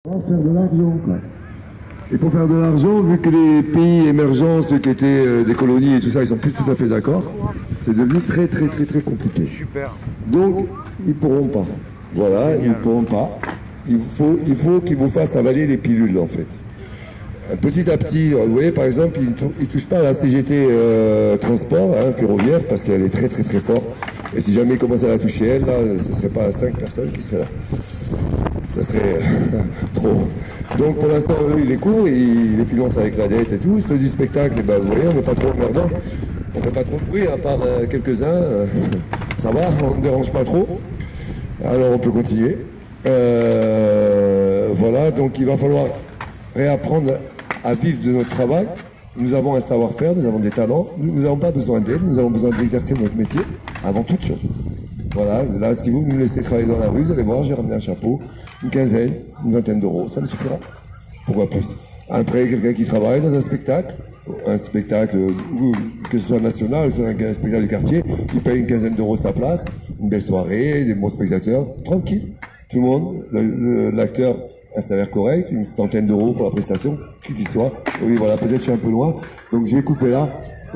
Faire de l'argent, quoi. Et pour faire de l'argent, vu que les pays émergents, ceux qui étaient des colonies et tout ça, ils sont plus tout à fait d'accord, c'est devenu très compliqué. Super. Donc, ils pourront pas. Voilà, ils pourront pas. Il faut qu'ils vous fassent avaler les pilules, en fait. Petit à petit, vous voyez, par exemple, ils ne touchent pas à la CGT transport, hein, ferroviaire, parce qu'elle est très forte. Et si jamais ils commençaient à la toucher, elle, là, ce ne serait pas 5 personnes qui seraient là. Ça serait trop. Donc pour l'instant, eux, ils les couvrent, ils les financent avec la dette et tout. Ceux du spectacle, eh ben, vous voyez, on n'est pas trop emmerdant. On fait pas trop de bruit, à part quelques-uns. Ça va, on ne dérange pas trop. Alors on peut continuer. Voilà, donc il va falloir réapprendre à vivre de notre travail. Nous avons un savoir-faire, nous avons des talents. Nous n'avons pas besoin d'aide, nous avons besoin d'exercer notre métier avant toute chose. Voilà, là, si vous me laissez travailler dans la rue, vous allez voir, j'ai ramené un chapeau, une quinzaine, une vingtaine d'euros, ça me suffira. Pourquoi plus? Après, quelqu'un qui travaille dans un spectacle, que ce soit national ou soit un spectacle du quartier, il paye une quinzaine d'euros sa place, une belle soirée, des bons spectateurs, tranquille. Tout le monde, l'acteur, un salaire correct, une centaine d'euros pour la prestation, qui qu'il soit. Oui, voilà, peut-être je suis un peu loin, donc je vais couper là.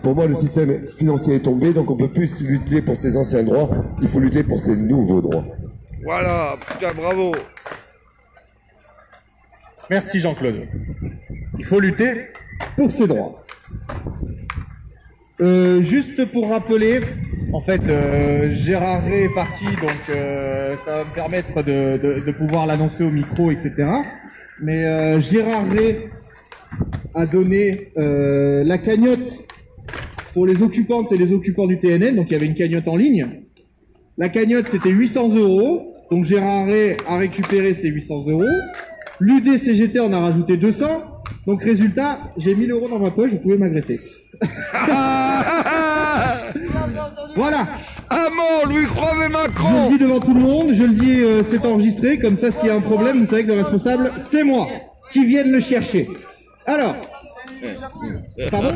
Pour moi, le système financier est tombé, donc on peut plus lutter pour ces anciens droits, il faut lutter pour ces nouveaux droits. Voilà, putain, bravo. Merci Jean-Claude. Il faut lutter pour ses droits. Juste pour rappeler, en fait, Gérard Ray est parti, donc ça va me permettre de pouvoir l'annoncer au micro, etc. Mais Gérard Ray a donné la cagnotte pour les occupantes et les occupants du TNN, donc il y avait une cagnotte en ligne. La cagnotte, c'était 800 €, donc Gérard Ray a récupéré ces 800 €. L'UDCGT en a rajouté 200, donc résultat, j'ai 1000 € dans ma poche, vous pouvez m'agresser. Voilà. À mort, Louis Croix et Macron. Je le dis devant tout le monde, je le dis, c'est enregistré, comme ça, s'il y a un problème, vous savez que le responsable, c'est moi, qui vienne le chercher. Alors... Pardon.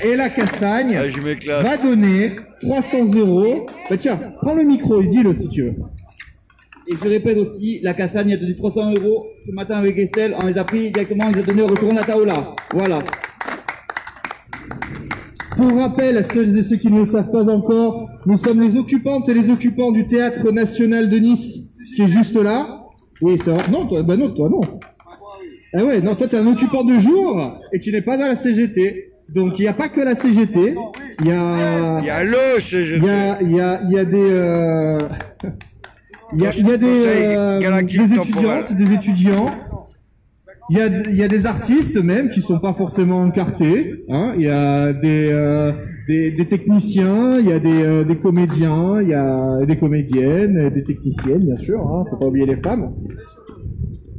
Et la Cassagne va donner 300 €. Bah tiens, prends le micro et dis-le si tu veux. Et je répète aussi, la Cassagne a donné 300 € ce matin avec Estelle, on les a pris directement, on les a donnés au retour à Taola. Voilà. Pour rappel à celles et ceux qui ne le savent pas encore, nous sommes les occupantes et les occupants du Théâtre National de Nice, qui est juste là. Oui, c'est vrai. Non, toi, bah non, toi non. Ah ouais, non, toi t'es un occupant de jour et tu n'es pas à la CGT. Donc il n'y a pas que la CGT, il y a le CGT. Il y a des des étudiantes, des étudiants. Il y a des artistes même qui sont pas forcément encartés. Hein. Il y a des techniciens, il y a des comédiens, il y a des comédiennes, des techniciennes bien sûr. Hein, faut pas oublier les femmes.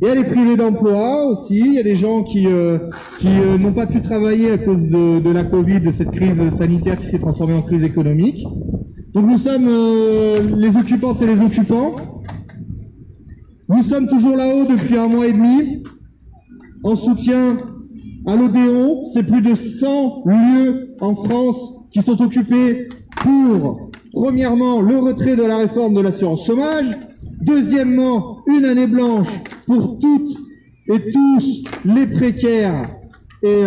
Il y a les privés d'emploi aussi, il y a des gens qui n'ont pas pu travailler à cause de la Covid, de cette crise sanitaire qui s'est transformée en crise économique. Donc nous sommes les occupantes et les occupants. Nous sommes toujours là-haut depuis 1 mois et demi, en soutien à l'Odéon. C'est plus de 100 lieux en France qui sont occupés pour, premièrement, le retrait de la réforme de l'assurance chômage. Deuxièmement, une année blanche pour toutes et tous les précaires et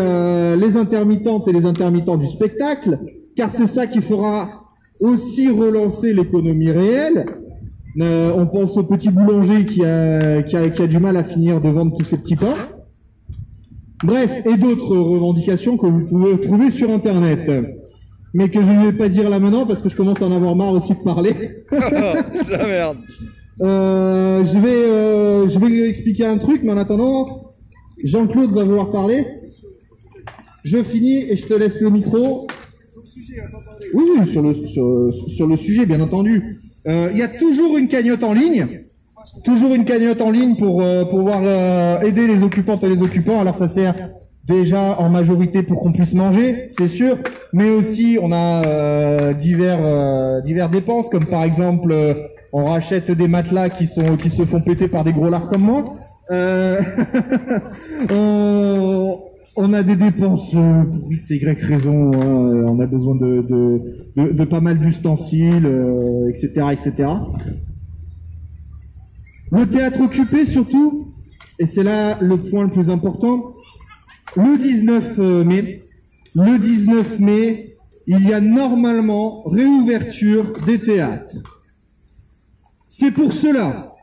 les intermittentes et les intermittents du spectacle, car c'est ça qui fera aussi relancer l'économie réelle. On pense au petit boulanger qui a du mal à finir de vendre tous ses petits pains. Bref, et d'autres revendications que vous pouvez trouver sur Internet. Mais que je ne vais pas dire là maintenant parce que je commence à en avoir marre aussi de parler. La merde. Je vais expliquer un truc, mais en attendant, Jean-Claude va vouloir parler. Je finis et je te laisse le micro. Oui, sur le sujet, bien entendu. Il y a toujours une cagnotte en ligne. Toujours une cagnotte en ligne pour pouvoir aider les occupantes et les occupants. Alors ça sert déjà en majorité pour qu'on puisse manger, c'est sûr, mais aussi on a divers dépenses, comme par exemple on rachète des matelas qui se font péter par des gros lards comme moi. On a des dépenses pour X et Y raison, hein, on a besoin de pas mal d'ustensiles, etc., etc. Le théâtre occupé surtout, et c'est là le point le plus important, le 19 mai, il y a normalement réouverture des théâtres. C'est pour cela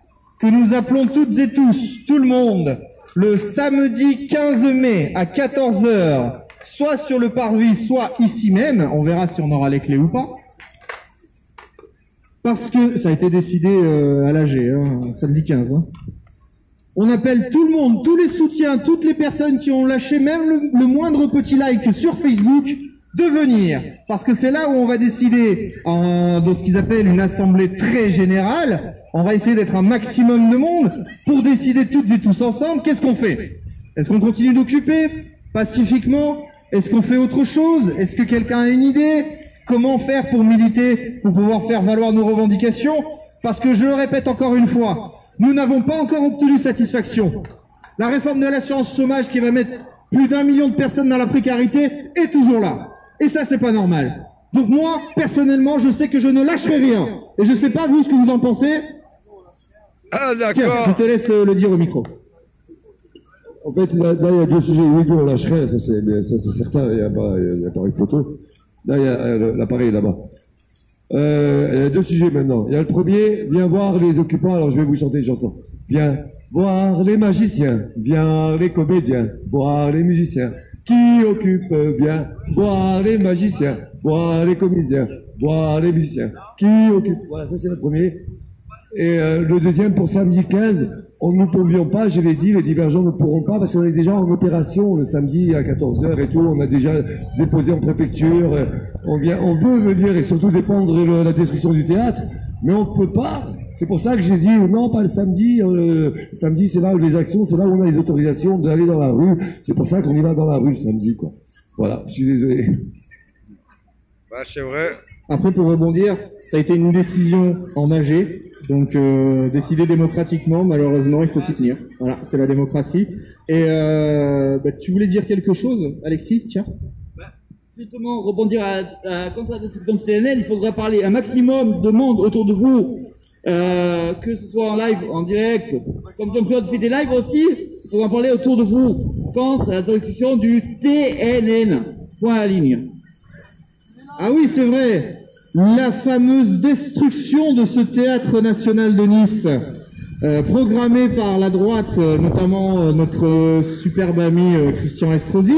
que nous appelons toutes et tous, tout le monde, le samedi 15 mai à 14 h, soit sur le parvis, soit ici même, on verra si on aura les clés ou pas, parce que ça a été décidé à l'AG, samedi 15. On appelle tout le monde, tous les soutiens, toutes les personnes qui ont lâché même le moindre petit like sur Facebook, de venir. Parce que c'est là où on va décider, dans ce qu'ils appellent une assemblée très générale, on va essayer d'être un maximum de monde pour décider toutes et tous ensemble, qu'est-ce qu'on fait? Est-ce qu'on continue d'occuper pacifiquement? Est-ce qu'on fait autre chose? Est-ce que quelqu'un a une idée? Comment faire pour militer, pour pouvoir faire valoir nos revendications? Parce que je le répète encore une fois, nous n'avons pas encore obtenu satisfaction. La réforme de l'assurance chômage qui va mettre plus d'1 million de personnes dans la précarité est toujours là. Et ça, c'est pas normal. Donc moi, personnellement, je sais que je ne lâcherai rien. Et je sais pas vous ce que vous en pensez. Ah d'accord. Tiens, je te laisse le dire au micro. En fait, là, il y a deux sujets. Oui, on lâcherait, ça c'est certain. Il y a pas une photo. Là, il y a l'appareil là-bas. Il y a deux sujets maintenant. Il y a le premier, viens voir les occupants. Alors, je vais vous chanter une chanson. Viens voir les magiciens, viens les comédiens, voir les musiciens. Qui occupe, viens voir les magiciens, voir les comédiens, voir les musiciens. Qui occupe. Voilà, ça c'est le premier. Et le deuxième, pour samedi 15, nous ne pouvions pas, je l'ai dit, les divergents ne pourront pas parce qu'on est déjà en opération le samedi à 14 h et tout. On a déjà déposé en préfecture. On veut venir et surtout défendre la destruction du théâtre, mais on ne peut pas. C'est pour ça que j'ai dit non, pas le samedi. Le samedi, c'est là où les actions, c'est là où on a les autorisations d'aller dans la rue. C'est pour ça qu'on y va dans la rue le samedi, quoi. Voilà, je suis désolé. Bah, c'est vrai. Après, pour rebondir, ça a été une décision en AG, donc décidée démocratiquement, malheureusement, il faut s'y tenir. Voilà, c'est la démocratie. Et tu voulais dire quelque chose, Alexis? Tiens. Justement, rebondir contre la destruction CNL, il faudra parler un maximum de monde autour de vous, que ce soit en live, en direct, comme Jean-Claude fait des lives aussi, il faudra parler autour de vous contre la destruction du TNN. Point à la ligne. Ah oui, c'est vrai, la fameuse destruction de ce théâtre national de Nice, programmée par la droite, notamment notre superbe ami Christian Estrosi.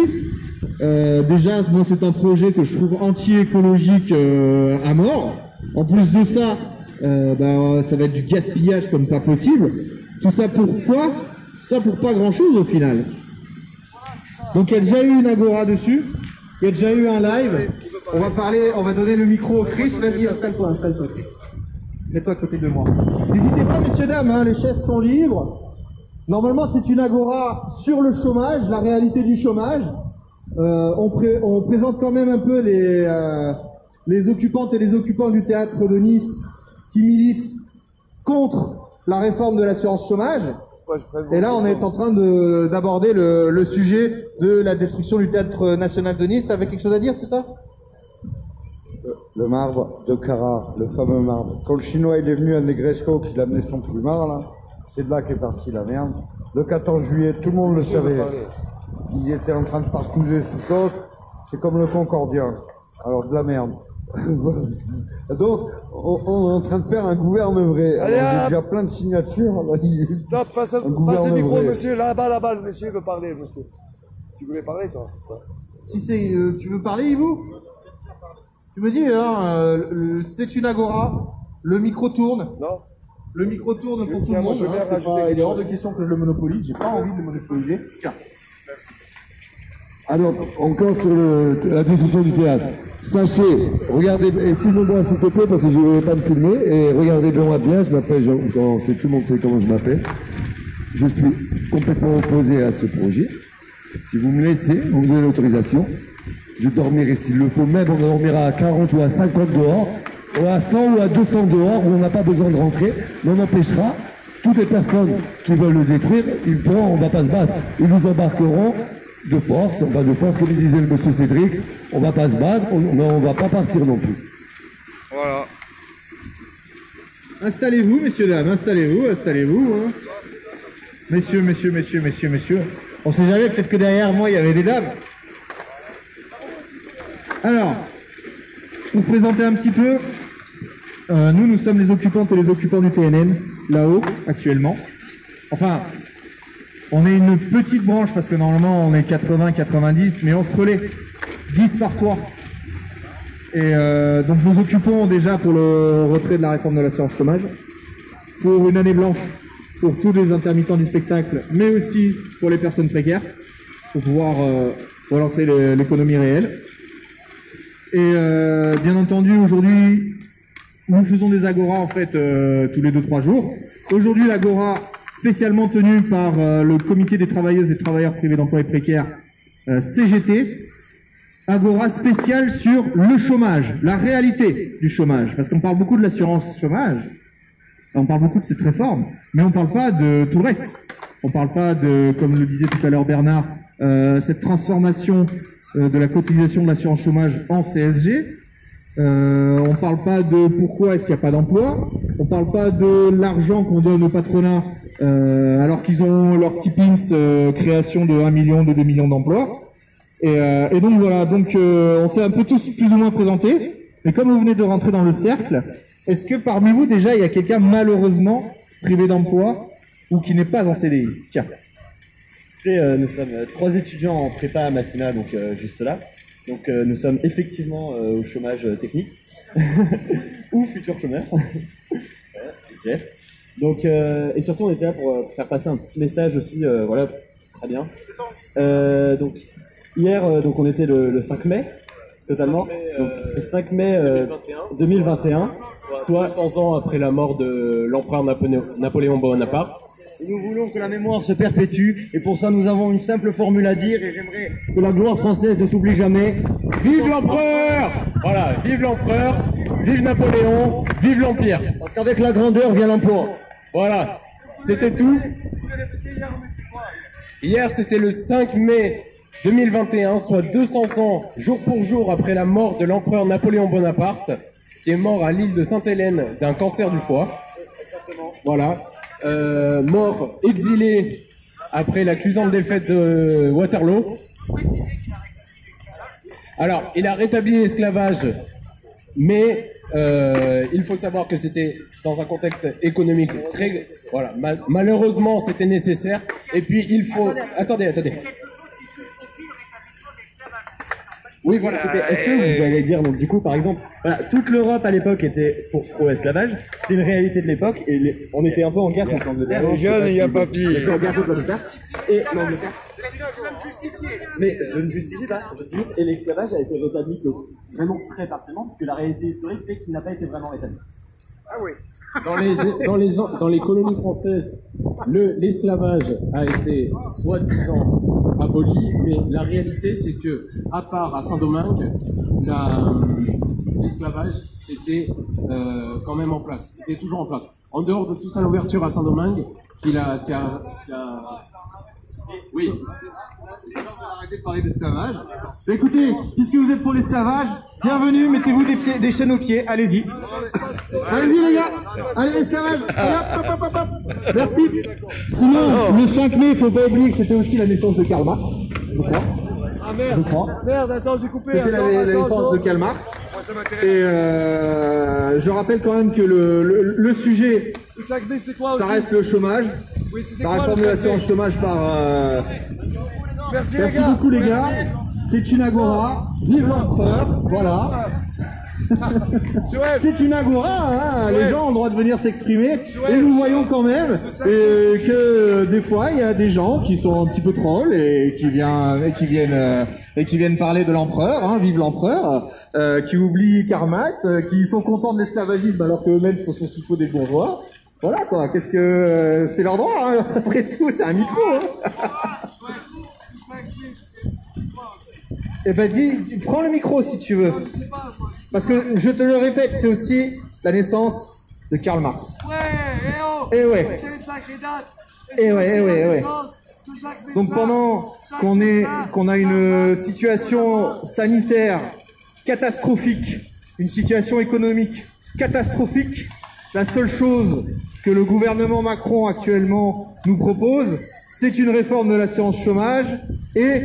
Déjà, moi, c'est un projet que je trouve anti-écologique à mort. En plus de ça, ça va être du gaspillage comme pas possible. Tout ça pourquoi? Ça pour pas grand-chose au final. Donc il y a déjà eu une agora dessus, il y a déjà eu un live. On va parler, on va donner le micro au Chris. Vas-y, installe-toi, Chris. Mets-toi à côté de moi. N'hésitez pas, messieurs, dames, hein, les chaises sont libres. Normalement, c'est une agora sur le chômage, la réalité du chômage. On présente quand même un peu les occupantes et les occupants du théâtre de Nice qui militent contre la réforme de l'assurance chômage. Et là, on est en train d'aborder le sujet de la destruction du théâtre national de Nice. T'avais quelque chose à dire, c'est ça? Le marbre de Carrare, le fameux marbre. Quand le Chinois il est venu à Negresco, qu'il a amené son plumard, là, c'est de là qu'est partie la merde. Le 14 juillet, tout le monde le savait. Il était en train de parcourir sous côte. C'est comme le Concordia. Alors, de la merde. Donc, on est en train de faire un gouverne vrai. Allez, j'ai déjà plein de signatures. Stop, passe le micro, monsieur. Là-bas, le monsieur veut parler, monsieur. Tu voulais parler, toi? Qui c'est? Tu veux parler, Yvou? Tu me dis, c'est une agora, le micro tourne. Non. Le micro tourne pour tout le monde. Il est hors de question que je le monopolise. J'ai pas envie de le monopoliser. Tiens. Merci. Alors, encore sur la destruction du théâtre. Sachez, regardez, et filmez-moi s'il te plaît, parce que je ne vais pas me filmer, et regardez-moi bien, je m'appelle Jean, tout le monde sait comment je m'appelle. Je suis complètement opposé à ce projet. Si vous me laissez, vous me donnez l'autorisation, je dormirai s'il le faut, même on dormira à 40 ou à 50 dehors, ou à 100 ou à 200 dehors, où on n'a pas besoin de rentrer, mais on empêchera toutes les personnes qui veulent le détruire, ils pourront, on ne va pas se battre, ils nous embarqueront de force, comme disait le monsieur Cédric, on ne va pas se battre, mais on ne va pas partir non plus. Voilà. Installez-vous, messieurs, dames, installez-vous, installez-vous. Hein. Messieurs. On sait jamais, peut-être que derrière moi, il y avait des dames. Alors, pour présenter un petit peu, nous sommes les occupantes et les occupants du TNN, là-haut, actuellement. Enfin, on est une petite branche, parce que normalement, on est 80-90, mais on se relaie, 10 par soir. Et donc nous occupons déjà pour le retrait de la réforme de l'assurance chômage, pour une année blanche, pour tous les intermittents du spectacle, mais aussi pour les personnes précaires, pour pouvoir relancer l'économie réelle. Et bien entendu, aujourd'hui, nous faisons des agoras en fait tous les 2-3 jours. Aujourd'hui, l'agora spécialement tenue par le comité des travailleuses et travailleurs privés d'emploi et précaires, CGT, agora spéciale sur le chômage, la réalité du chômage, parce qu'on parle beaucoup de l'assurance chômage, on parle beaucoup de cette réforme, mais on ne parle pas de tout le reste. On ne parle pas de, comme le disait tout à l'heure Bernard, cette transformation de la cotisation de l'assurance chômage en CSG. On ne parle pas de pourquoi est-ce qu'il n'y a pas d'emploi. On ne parle pas de l'argent qu'on donne au patronat alors qu'ils ont leur petit pins création de 1 million, de 2 millions d'emplois. Et donc voilà, on s'est un peu tous plus ou moins présentés. Mais comme vous venez de rentrer dans le cercle, est-ce que parmi vous déjà il y a quelqu'un malheureusement privé d'emploi ou qui n'est pas en CDI? Tiens. Nous sommes 3 étudiants en prépa à Masséna, donc juste là. Donc nous sommes effectivement au chômage technique ou futur chômeur. Bref. Donc et surtout on était là pour faire passer un petit message aussi. Voilà, très bien. Donc hier, donc on était le 5 mai. Totalement. Donc, 5 mai 2021, soit 200 ans après la mort de l'empereur Napoléon Bonaparte. Et nous voulons que la mémoire se perpétue, et pour ça nous avons une simple formule à dire, et j'aimerais que la gloire française ne s'oublie jamais. Vive l'empereur! Voilà, vive l'empereur, vive Napoléon, vive l'Empire. Parce qu'avec la grandeur vient l'emploi. Voilà, c'était tout. Hier, c'était le 5 mai 2021, soit 200 ans, jour pour jour, après la mort de l'empereur Napoléon Bonaparte, qui est mort à l'île de Sainte-Hélène d'un cancer du foie. Exactement. Voilà. Mort, exilé, après la cuisante défaite de Waterloo. Alors, il a rétabli l'esclavage, mais il faut savoir que c'était dans un contexte économique très... Voilà, malheureusement, c'était nécessaire. Et puis, il faut... Attendez. Oui, voilà. Est-ce que vous allez dire, donc du coup, par exemple, voilà, toute l'Europe à l'époque était pour pro-esclavage, c'était une réalité de l'époque, et on était un peu en guerre contre l'Angleterre. Les jeunes, il n'y a pas pire. On était en guerre contre l'Angleterre, et l'Angleterre. Mais je ne justifie pas, je dis juste, et l'esclavage a été rétabli que vraiment très partiellement, parce que la réalité historique fait qu'il n'a pas été vraiment rétabli. Ah oui. Dans les colonies françaises, l'esclavage a été soi-disant aboli, mais la réalité c'est que, à part à Saint-Domingue, l'esclavage c'était quand même en place, c'était toujours en place. En dehors de tout ça, l'ouverture à Saint-Domingue, oui. On va arrêter de parler d'esclavage. Écoutez, puisque vous êtes pour l'esclavage, bienvenue, mettez-vous des chaînes aux pieds, allez-y. Allez-y les gars, allez l'esclavage, hop. Merci. Sinon, le 5 mai, il ne faut pas oublier que c'était aussi la naissance de Karl Marx, je crois. Ah merde. Je crois. Merde, attends, j'ai coupé. C'était la naissance de Karl Marx. Moi, ça m'intéresse. Et je rappelle quand même que le sujet, Le 5 mai, c'était quoi aussi? ça reste le chômage. Oui, c'était La quoi réforme le de 5 mai? l'assurance chômage par... Merci beaucoup les gars. C'est une agora. Vive l'empereur. Voilà. C'est une agora. Hein. Les gens ont le droit de venir s'exprimer. Et nous voyons quand même que des fois il y a des gens qui sont un petit peu trolls et qui viennent parler de l'empereur. Hein, vive l'empereur. Qui oublient Karl Marx, qui sont contents de l'esclavagisme alors qu'eux-mêmes sont sous faux des bourgeois. Voilà quoi. Qu'est-ce que c'est leur droit. Hein. Après tout, c'est un micro. Hein. Eh ben prends le micro si tu veux. Parce que, je te le répète, c'est aussi la naissance de Karl Marx. Ouais, ouais. C'était une sacrée date. Ouais. Donc pendant qu'on a une situation sanitaire catastrophique, une situation économique catastrophique, La seule chose que le gouvernement Macron actuellement nous propose, c'est une réforme de l'assurance chômage et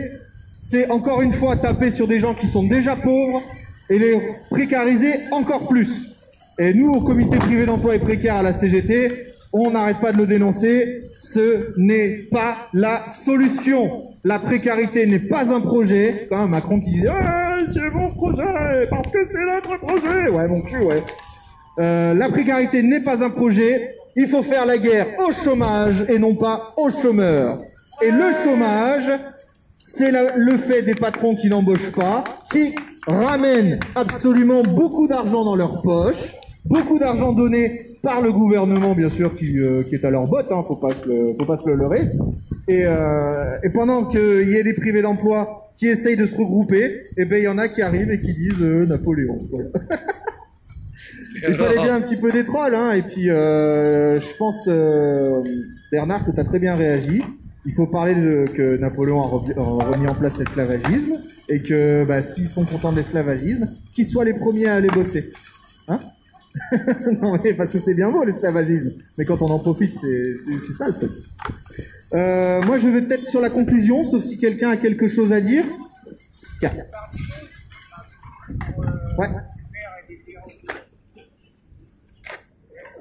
c'est encore une fois taper sur des gens qui sont déjà pauvres et les précariser encore plus. Et nous, au comité privé d'emploi et précaire à la CGT, on n'arrête pas de le dénoncer, ce n'est pas la solution. La précarité n'est pas un projet. Quand même, Macron qui disait « c'est mon projet, parce que c'est notre projet !» Ouais, mon cul, ouais. La précarité n'est pas un projet. Il faut faire la guerre au chômage et non pas aux chômeurs. Et le chômage, c'est le fait des patrons qui n'embauchent pas, qui ramènent absolument beaucoup d'argent dans leur poche, beaucoup d'argent donné par le gouvernement, bien sûr, qui est à leur botte, hein, faut pas se le leurrer. Et pendant qu'il y ait des privés d'emploi qui essayent de se regrouper, et ben il y en a qui arrivent et qui disent Napoléon. Voilà. Il fallait bien un petit peu des trolls, hein. Et puis je pense Bernard que tu as très bien réagi. Il faut parler que Napoléon a remis en place l'esclavagisme et que s'ils sont contents de l'esclavagisme, qu'ils soient les premiers à aller bosser. Hein? Non mais parce que c'est bien beau l'esclavagisme, mais quand on en profite, c'est ça le truc. Moi je vais peut-être sur la conclusion, sauf si quelqu'un a quelque chose à dire. Tiens. Ouais.